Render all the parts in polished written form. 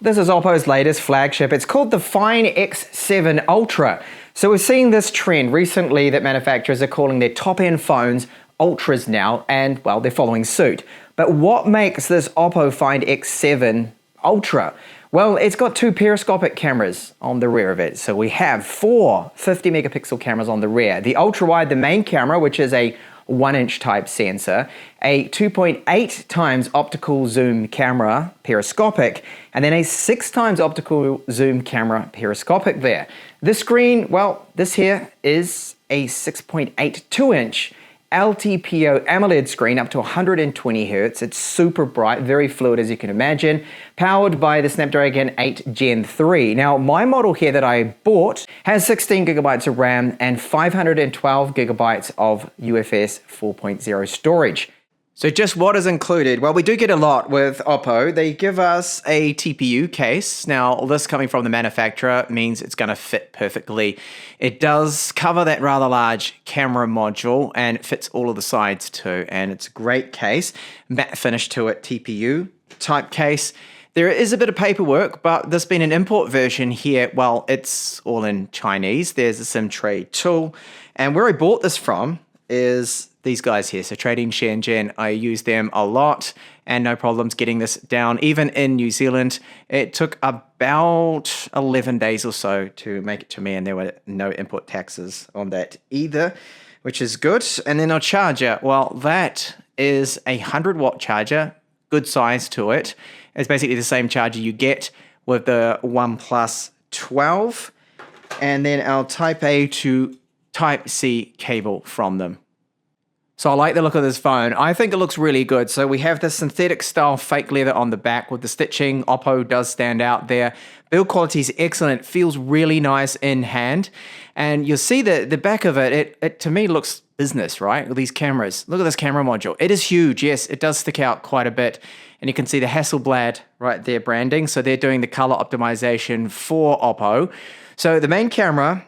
This is Oppo's latest flagship. It's called the Find X7 Ultra. So we're seeing this trend recently that manufacturers are calling their top-end phones Ultras now, and well, they're following suit. But what makes this Oppo Find X7 Ultra? Well, it's got two periscopic cameras on the rear of it. So we have four 50 megapixel cameras on the rear. The ultra-wide, the main camera, which is a 1-inch type sensor, a 2.8 times optical zoom camera periscopic, and then a 6 times optical zoom camera periscopic there. This screen, well, this here is a 6.8 2-inch LTPO AMOLED screen up to 120 Hz. It's super bright, very fluid as you can imagine, powered by the Snapdragon 8 Gen 3. Now, my model here that I bought has 16 gigabytes of RAM and 512 gigabytes of UFS 4.0 storage. So just what is included? Well, we do get a lot with Oppo. They give us a TPU case. Now, this coming from the manufacturer means it's going to fit perfectly. It does cover that rather large camera module and it fits all of the sides too. And it's a great case. Matte finish to it, TPU type case. There is a bit of paperwork, but there's been an import version here. Well, it's all in Chinese. There's a SIM tray tool. And where I bought this from is these guys here. So Trading Shenzhen, I use them a lot and no problems getting this down. Even in New Zealand, it took about 11 days or so to make it to me, and there were no import taxes on that either, which is good. And then our charger, well, that is a 100-watt charger, good size to it. It's basically the same charger you get with the OnePlus 12, and then our Type A to Type C cable from them. So I like the look of this phone. I think it looks really good. So we have the synthetic style fake leather on the back with the stitching. Oppo does stand out there. Build quality is excellent. Feels really nice in hand. And you'll see the back of it, it to me looks business, right? With these cameras. Look at this camera module. It is huge. Yes, it does stick out quite a bit. And you can see the Hasselblad right there branding. So they're doing the color optimization for Oppo. So the main camera,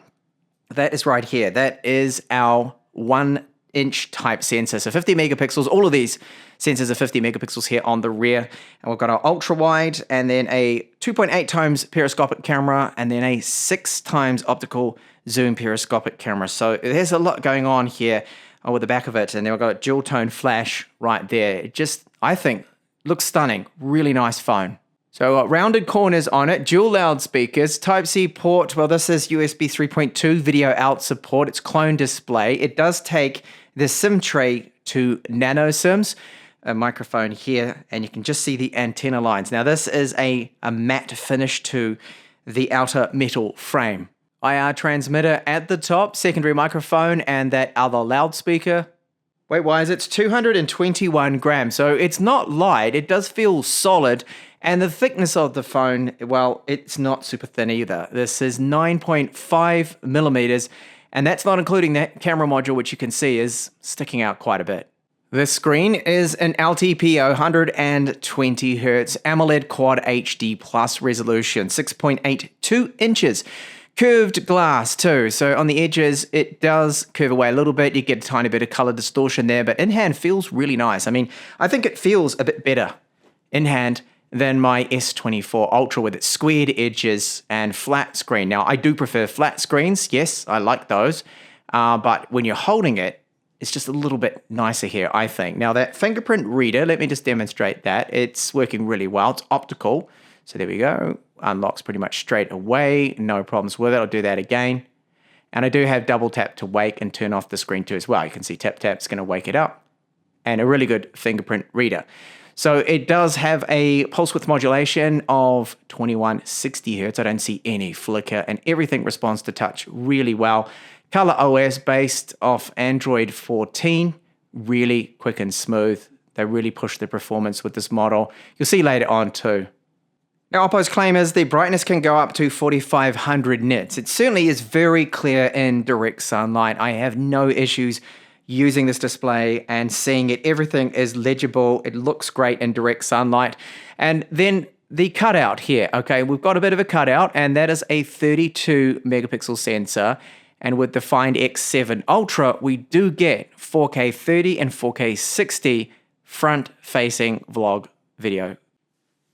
that is right here. That is our 1-inch type sensor. So 50 megapixels. All of these sensors are 50 megapixels here on the rear. And we've got our ultra wide and then a 2.8 times periscopic camera and then a 6 times optical zoom periscopic camera. So there's a lot going on here with the back of it. And then we've got a dual tone flash right there. It just, I think, looks stunning. Really nice phone. So rounded corners on it, dual loudspeakers, Type-C port. Well, this is USB 3.2 video out support. It's clone display. It does take the SIM tray to nano SIMs. A microphone here, and you can just see the antenna lines. Now, this is a matte finish to the outer metal frame. IR transmitter at the top, secondary microphone, and that other loudspeaker. Weight-wise, it's 221 grams, so it's not light. It does feel solid. And the thickness of the phone, well, it's not super thin either. This is 9.5 millimeters, and that's not including that camera module, which you can see is sticking out quite a bit. This screen is an LTPO 120 Hz AMOLED Quad HD Plus resolution, 6.82 inches. Curved glass too, so on the edges it does curve away a little bit. You get a tiny bit of color distortion there, but in hand feels really nice. I mean, I think it feels a bit better in hand than my S24 Ultra with its squared edges and flat screen. Now, I do prefer flat screens. Yes, I like those. But when you're holding it, it's just a little bit nicer here, I think. Now, that fingerprint reader, let me just demonstrate that. It's working really well. It's optical. So there we go. Unlocks pretty much straight away. No problems with it. I'll do that again. And I do have double tap to wake and turn off the screen too as well. You can see tap tap's going to wake it up. And a really good fingerprint reader. So it does have a pulse width modulation of 2160 Hz. I don't see any flicker, and everything responds to touch really well. Color OS based off Android 14, really quick and smooth. They really push the performance with this model. You'll see later on too. Now, Oppo's claim is the brightness can go up to 4500 nits. It certainly is very clear in direct sunlight. I have no issues using this display and seeing it. Everything is legible. It looks great in direct sunlight. And then the cutout here. Okay, we've got a bit of a cutout, and that is a 32 megapixel sensor. And with the Find X7 Ultra, we do get 4K 30 and 4K 60 front-facing vlog video.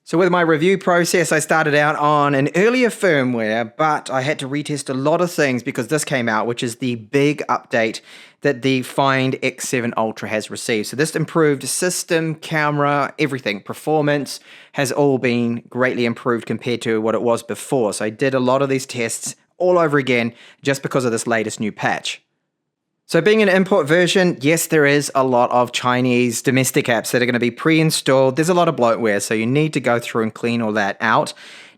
So with my review process, I started out on an earlier firmware, but I had to retest a lot of things because this came out, which is the big update that the Find X7 Ultra has received. So this improved system, camera, everything, performance has all been greatly improved compared to what it was before. So I did a lot of these tests all over again just because of this latest new patch. So being an import version, yes, there is a lot of Chinese domestic apps that are going to be pre-installed. There's a lot of bloatware, so you need to go through and clean all that out.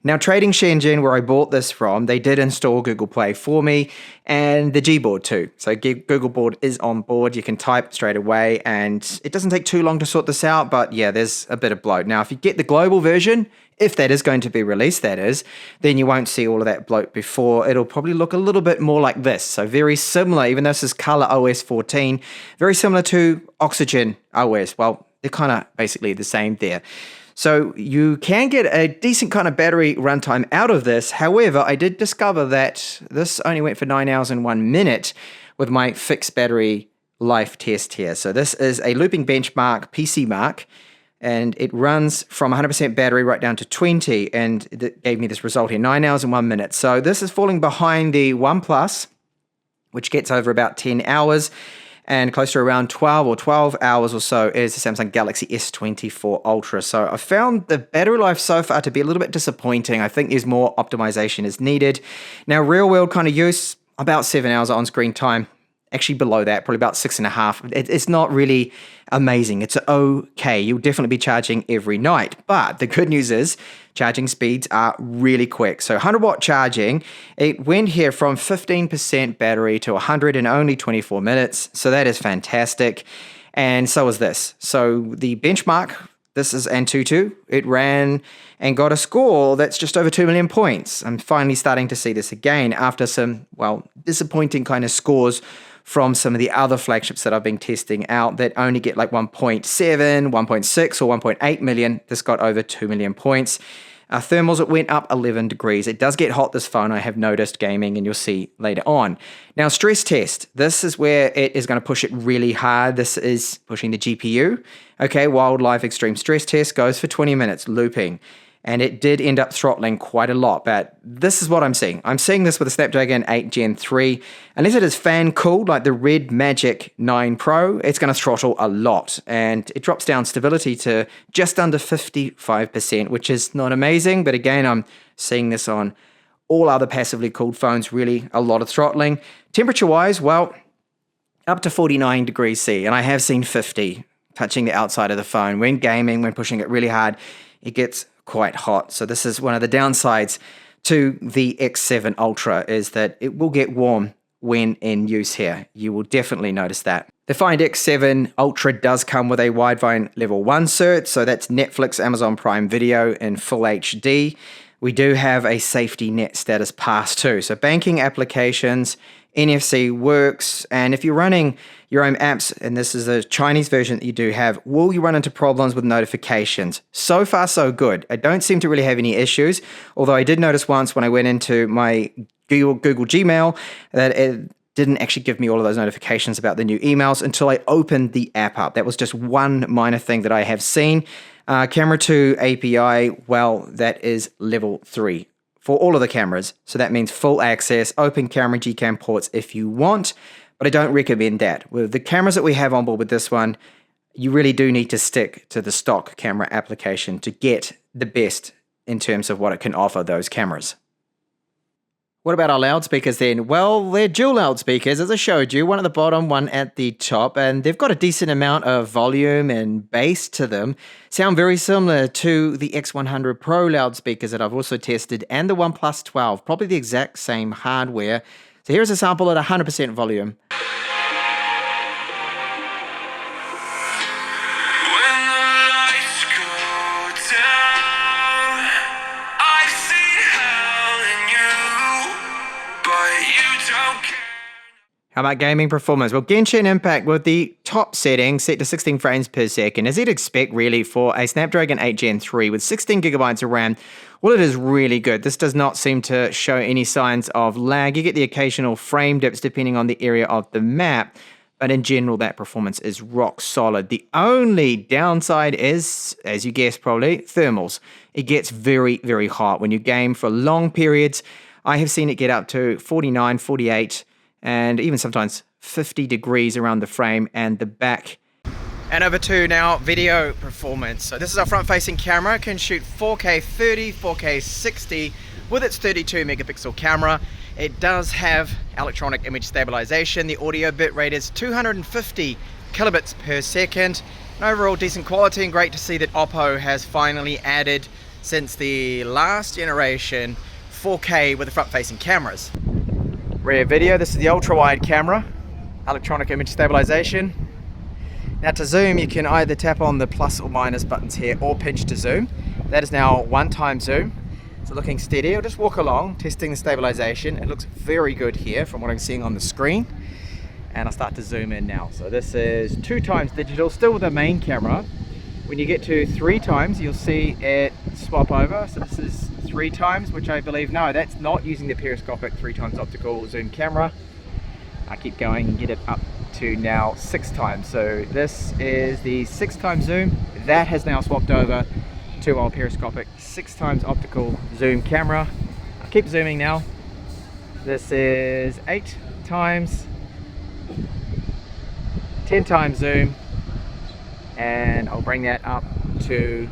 Now, Trading Shenzhen, where I bought this from, they did install Google Play for me and the Gboard too. So Google Board is on board. You can type straight away and it doesn't take too long to sort this out, but yeah, there's a bit of bloat. Now, if you get the global version, if that is going to be released, that is, then you won't see all of that bloat before. It'll probably look a little bit more like this. So very similar, even though this is Color OS 14, very similar to Oxygen OS. Well, they're kind of basically the same there. So you can get a decent kind of battery runtime out of this. However, I did discover that this only went for 9 hours and 1 minute with my fixed battery life test here. So this is a looping benchmark PC mark, and it runs from 100% battery right down to 20, and it gave me this result here, 9 hours and 1 minute. So this is falling behind the OnePlus, which gets over about 10 hours, and close to around 12 hours or so is the Samsung Galaxy S24 Ultra. So I found the battery life so far to be a little bit disappointing. I think there's more optimization is needed. Now, real world kind of use, about 7 hours on screen time. Actually below that, probably about 6.5. It's not really amazing. It's okay. You'll definitely be charging every night. But the good news is charging speeds are really quick. So 100 watt charging, it went here from 15% battery to 100 in only 24 minutes. So that is fantastic. And so is this. So the benchmark, this is Antutu. It ran and got a score that's just over 2 million points. I'm finally starting to see this again after some, well, disappointing kind of scores from some of the other flagships that I've been testing out that only get like 1.7, 1.6 or 1.8 million. This got over 2 million points. Thermals, it went up 11 degrees. It does get hot, this phone, I have noticed gaming, and you'll see later on. Now, stress test. This is where it is going to push it really hard. This is pushing the GPU. Okay, Wildlife Extreme Stress Test goes for 20 minutes, looping. And it did end up throttling quite a lot, but this is what I'm seeing. I'm seeing this with a Snapdragon 8 Gen 3. Unless it is fan-cooled, like the Red Magic 9 Pro, it's going to throttle a lot. And it drops down stability to just under 55%, which is not amazing. But again, I'm seeing this on all other passively cooled phones, really a lot of throttling. Temperature-wise, well, up to 49 degrees C. And I have seen 50 touching the outside of the phone. When gaming, when pushing it really hard, it gets quite hot. So this is one of the downsides to the X7 Ultra, is that it will get warm when in use here. You will definitely notice that. The Find X7 Ultra does come with a Widevine Level 1 cert, so that's Netflix, Amazon Prime Video in full HD. We do have a SafteyNet status pass too. So banking applications, NFC works, and if you're running your own apps, and this is a Chinese version that you do have, will you run into problems with notifications? So far, so good. I don't seem to really have any issues, although I did notice once when I went into my Google Gmail that it didn't actually give me all of those notifications about the new emails until I opened the app up. That was just one minor thing that I have seen. Camera 2 API, well, that is level 3 for all of the cameras. So that means full access, open camera Gcam ports if you want, but I don't recommend that. With the cameras that we have on board with this one, you really do need to stick to the stock camera application to get the best in terms of what it can offer those cameras. What about our loudspeakers then? Well, they're dual loudspeakers, as I showed you, one at the bottom, one at the top, and they've got a decent amount of volume and bass to them. Sound very similar to the X100 Pro loudspeakers that I've also tested, and the OnePlus 12, probably the exact same hardware. So here's a sample at 100% volume. How about gaming performance? Well, Genshin Impact with the top setting set to 16 frames per second, as you'd expect really for a Snapdragon 8 Gen 3 with 16 gigabytes of RAM. Well, it is really good. This does not seem to show any signs of lag. You get the occasional frame dips depending on the area of the map, but in general, that performance is rock solid. The only downside is, as you guessed probably, thermals. it gets very, very hot. When you game for long periods, I have seen it get up to 49, 48, and even sometimes 50 degrees around the frame and the back. And over to now video performance. So this is our front-facing camera. It can shoot 4K 30, 4K 60 with its 32 megapixel camera. It does have electronic image stabilization. The audio bitrate is 250 kilobits per second. And overall decent quality, and great to see that Oppo has finally added, since the last generation, 4K with the front-facing cameras. Rear video, this is the ultra-wide camera, electronic image stabilization. Now to zoom, you can either tap on the plus or minus buttons here or pinch to zoom. That is now one-time zoom. So looking steady, I'll just walk along, testing the stabilization. It looks very good here from what I'm seeing on the screen. And I'll start to zoom in now. So this is 2 times digital, still with the main camera. When you get to 3 times, you'll see it swap over. So this is 3 times, which I believe, no, that's not using the periscopic 3 times optical zoom camera. I keep going and get it up to now 6 times. So this is the 6 times zoom. That has now swapped over to our periscopic 6 times optical zoom camera. I'll keep zooming now. This is 8 times, 10 times zoom, and I'll bring that up to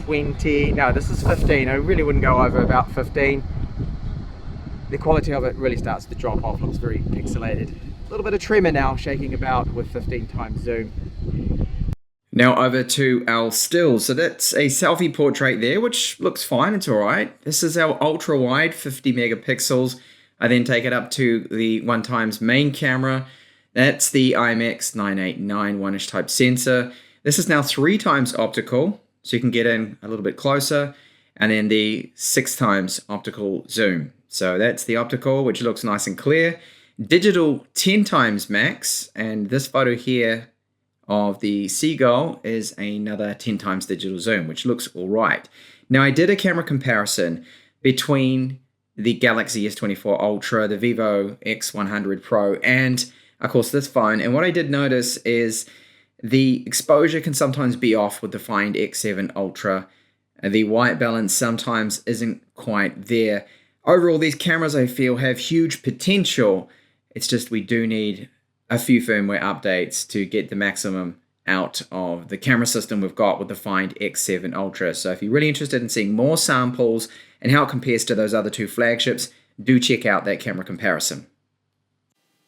20. No, this is 15. I really wouldn't go over about 15. The quality of it really starts to drop off, looks very pixelated. A little bit of tremor now, shaking about with 15 times zoom. Now over to our stills. So that's a selfie portrait there, which looks fine, it's all right. This is our ultra wide, 50 megapixels. I then take it up to the 1 times main camera. That's the IMX 989 1-inch type sensor. This is now 3 times optical, so you can get in a little bit closer. And then the 6 times optical zoom. So that's the optical, which looks nice and clear. Digital 10 times max, and this photo here of the seagull is another 10 times digital zoom, which looks all right. Now I did a camera comparison between the Galaxy S24 Ultra, the Vivo X100 Pro, and of course this phone. And what I did notice is the exposure can sometimes be off with the Find X7 Ultra. The white balance sometimes isn't quite there. Overall, these cameras I feel have huge potential. It's just we do need a few firmware updates to get the maximum out of the camera system we've got with the Find X7 Ultra. So if you're really interested in seeing more samples and how it compares to those other 2 flagships, do check out that camera comparison.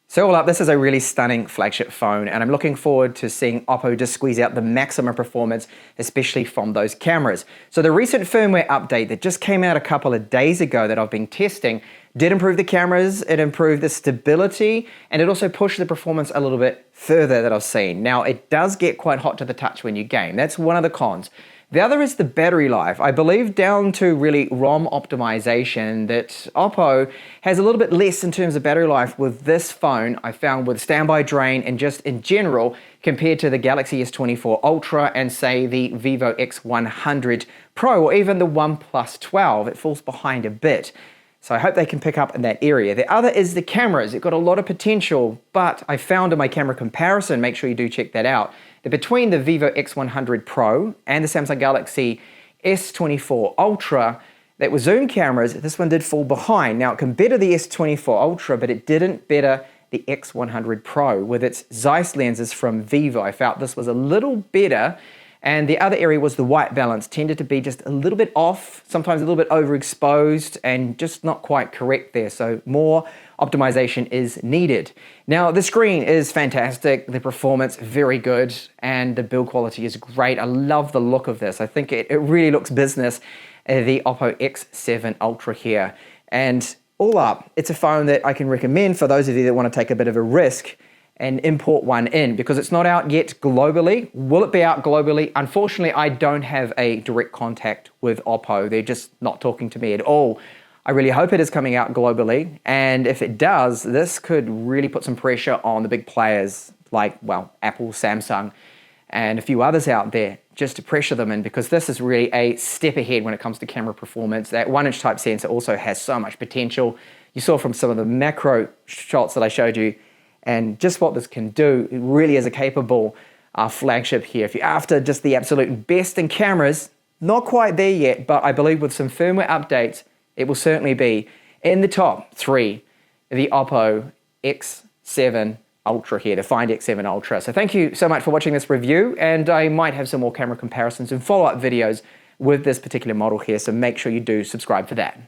So all up, this is a really stunning flagship phone, and I'm looking forward to seeing Oppo just squeeze out the maximum performance, especially from those cameras. So the recent firmware update that just came out a couple of days ago that I've been testing did improve the cameras, it improved the stability, and it also pushed the performance a little bit further that I've seen. Now, it does get quite hot to the touch when you game. That's one of the cons. The other is the battery life. I believe down to really ROM optimization that Oppo has a little bit less in terms of battery life with this phone, I found, with standby drain and just in general compared to the Galaxy S24 Ultra and say the Vivo X100 Pro or even the OnePlus 12. It falls behind a bit. So I hope they can pick up in that area. The other is the cameras. It's got a lot of potential, but I found in my camera comparison, make sure you do check that out, that between the Vivo X100 Pro and the Samsung Galaxy S24 Ultra, that were zoom cameras, this one did fall behind. Now it can better the S24 Ultra, but it didn't better the X100 Pro with its Zeiss lenses from Vivo. I felt this was a little better. And the other area was the white balance tended to be just a little bit off, sometimes a little bit overexposed and just not quite correct there. So more optimization is needed. Now the screen is fantastic, the performance very good, and the build quality is great. I love the look of this. I think it really looks business, the Oppo X7 Ultra here. And all up, it's a phone that I can recommend for those of you that want to take a bit of a risk and import one in because it's not out yet globally. Will it be out globally? Unfortunately, I don't have a direct contact with Oppo. They're just not talking to me at all. I really hope it is coming out globally. And if it does, this could really put some pressure on the big players like, well, Apple, Samsung, and a few others out there just to pressure them in because this is really a step ahead when it comes to camera performance. That 1-inch type sensor also has so much potential. You saw from some of the macro shots that I showed you and just what this can do. It really is a capable flagship here. If you're after just the absolute best in cameras, Not quite there yet, but I believe with some firmware updates, it will certainly be in the top 3, the Oppo X7 Ultra here, the Find X7 Ultra. So thank you so much for watching this review, and I might have some more camera comparisons and follow-up videos with this particular model here, so make sure you do subscribe for that.